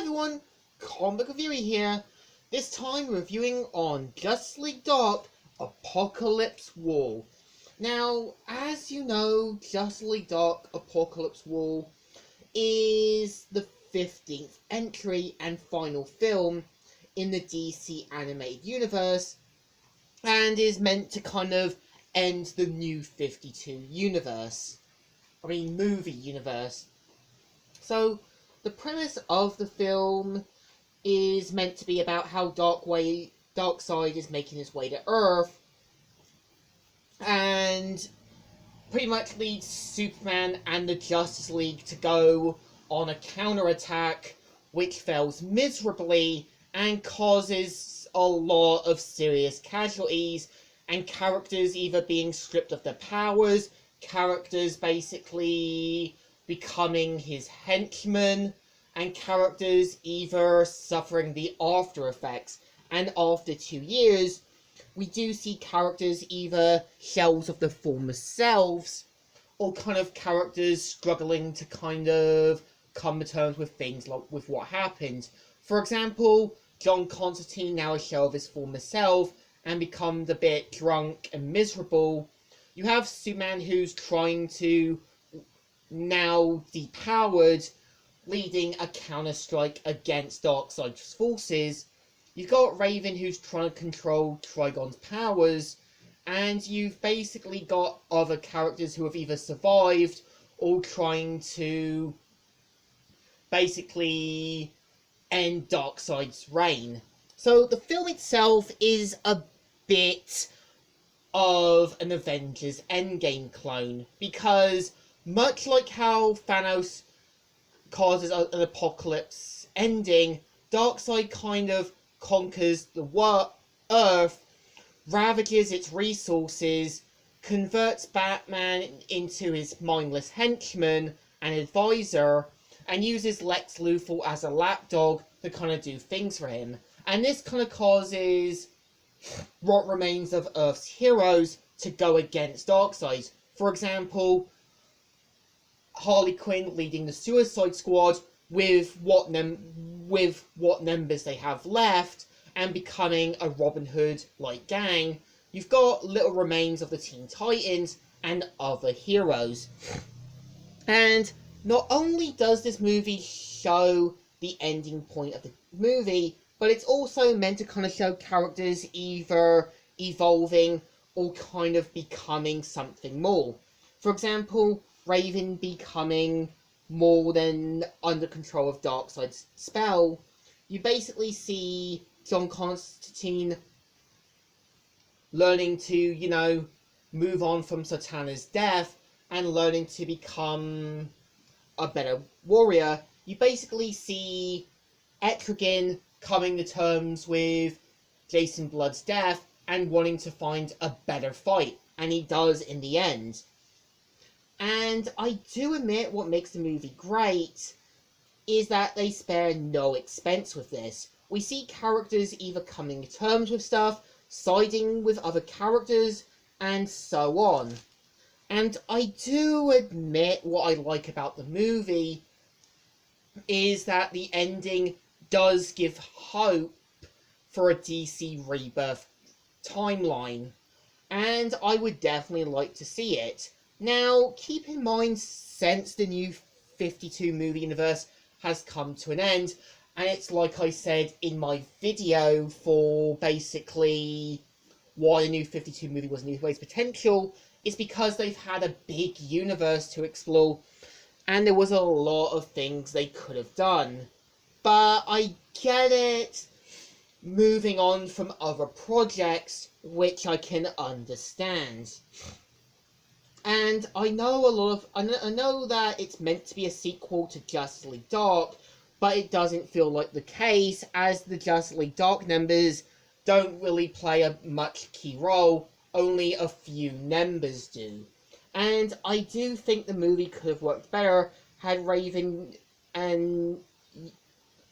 everyone, Comic Reviewer here, this time reviewing on League Dark Apokolips War. Now, as you know, League Dark Apokolips War is the 15th entry and final film in the DC animated universe, and is meant to kind of end the new 52 movie universe. So, the premise of the film is meant to be about how Darkseid is making his way to Earth, and pretty much leads Superman and the Justice League to go on a counterattack, which fails miserably and causes a lot of serious casualties, and characters either being stripped of their powers, characters basically becoming his henchmen, and characters either suffering the after effects. And after 2 years, we do see characters either shells of their former selves, or kind of characters struggling to kind of come to terms with things like with what happened. For example, John Constantine, now a shell of his former self, and becomes a bit drunk and miserable. You have Superman, who's trying to now depowered, leading a counter-strike against Darkseid's forces. You've got Raven, who's trying to control Trigon's powers, and you've basically got other characters who have either survived or trying to basically end Darkseid's reign. So the film itself is a bit of an Avengers Endgame clone, because much like how Thanos causes an apocalypse ending, Darkseid kind of conquers the Earth, ravages its resources, converts Batman into his mindless henchman and advisor, and uses Lex Luthor as a lapdog to kind of do things for him. And this kind of causes what remains of Earth's heroes to go against Darkseid. For example, Harley Quinn leading the Suicide Squad with what members they have left, and becoming a Robin Hood-like gang. You've got little remains of the Teen Titans and other heroes. And not only does this movie show the ending point of the movie, but it's also meant to kind of show characters either evolving or kind of becoming something more. For example, Raven becoming more than under control of Darkseid's spell. You basically see John Constantine learning to, move on from Satana's death and learning to become a better warrior. You basically see Etrigan coming to terms with Jason Blood's death and wanting to find a better fight, and he does in the end. And I do admit what makes the movie great is that they spare no expense with this. We see characters either coming to terms with stuff, siding with other characters, and so on. And I do admit what I like about the movie is that the ending does give hope for a DC Rebirth timeline, and I would definitely like to see it. Now, keep in mind, since the new 52 movie universe has come to an end, and it's like I said in my video for basically why the new 52 movie was New Ways Potential, is because they've had a big universe to explore, and there was a lot of things they could have done. But I get it, moving on from other projects, which I can understand. And I know I know that it's meant to be a sequel to Justice League Dark, but it doesn't feel like the case, as the Justice League Dark members don't really play a much key role, only a few members do. And I do think the movie could have worked better had Raven and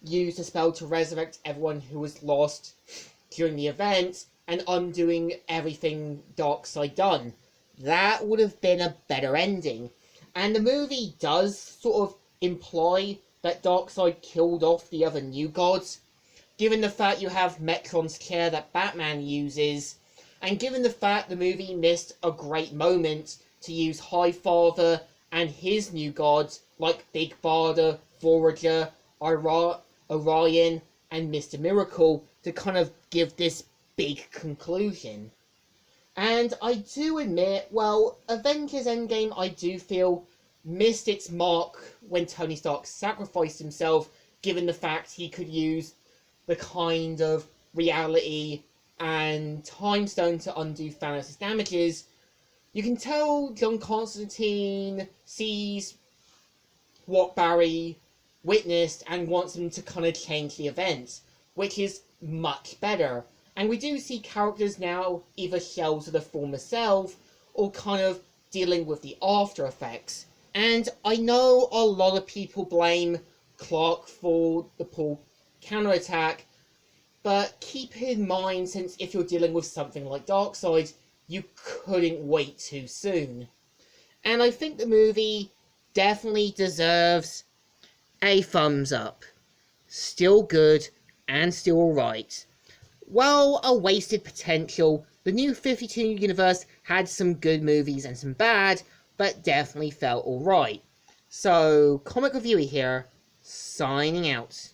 used a spell to resurrect everyone who was lost during the event, and undoing everything Darkseid done. That would have been a better ending. And the movie does sort of imply that Darkseid killed off the other New Gods, given the fact you have Metron's chair that Batman uses, and given the fact the movie missed a great moment to use Highfather and his New Gods like Big Barda, Forager, Orion, and Mr. Miracle to kind of give this big conclusion. And I do admit, well, Avengers Endgame, I do feel, missed its mark when Tony Stark sacrificed himself, given the fact he could use the kind of reality and time stone to undo Thanos' damages. You can tell John Constantine sees what Barry witnessed and wants him to kind of change the events, which is much better. And we do see characters now either shells of the former self or kind of dealing with the after effects. And I know a lot of people blame Clark for the poor counterattack, but keep in mind, since if you're dealing with something like Darkseid, you couldn't wait too soon. And I think the movie definitely deserves a thumbs up. Still good and still alright. While a wasted potential, the new 52 universe had some good movies and some bad, but definitely felt alright. So, Comic Reviewer here, signing out.